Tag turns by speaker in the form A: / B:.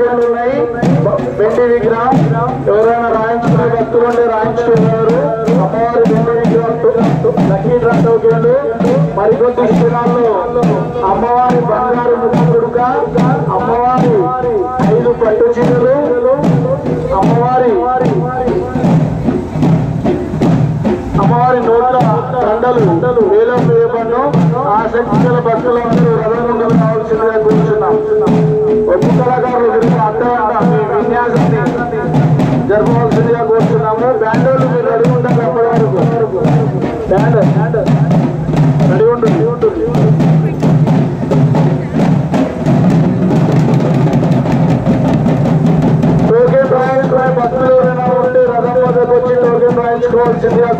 A: టోకెన్లు ఉన్నాయి. వెండి విగ్రహం ఎవరైనా రాయించుకునే భక్తులు ఉంటే రాయించుకున్నారు. అమ్మవారి వెండి విగ్రహం లక్కీ డ్రా టోకెన్లు. మరికొద్ది క్షణాల్లో అమ్మవారి బంగారు ముక్కుడుక, అమ్మవారి 5 పట్టు చీరలు, అమ్మవారి నోట్ల దండలు వేలం వేయబడ్ను. ఆసక్తి గల భక్తులందరూ రథగుండలు కావాల్సిందిగా కూర్చున్నాం. ఒప్పు కళాకారులు గురించి అర్థమంట మీ విన్యాసాన్ని జరపవలసిందిగా కూర్చున్నాము. బ్యాండోళ్ళు మీరు రెడీ ఉంటారు. అప్పటి వరకు బ్యాండ్ రెడీ ఉంటుంది. టోకెన్ రాయించుకునే భక్తులు ఎవరైనా ఉంటే రథం వద్దకు వచ్చి టోకెన్ రాయించుకోవాల్సిందిగా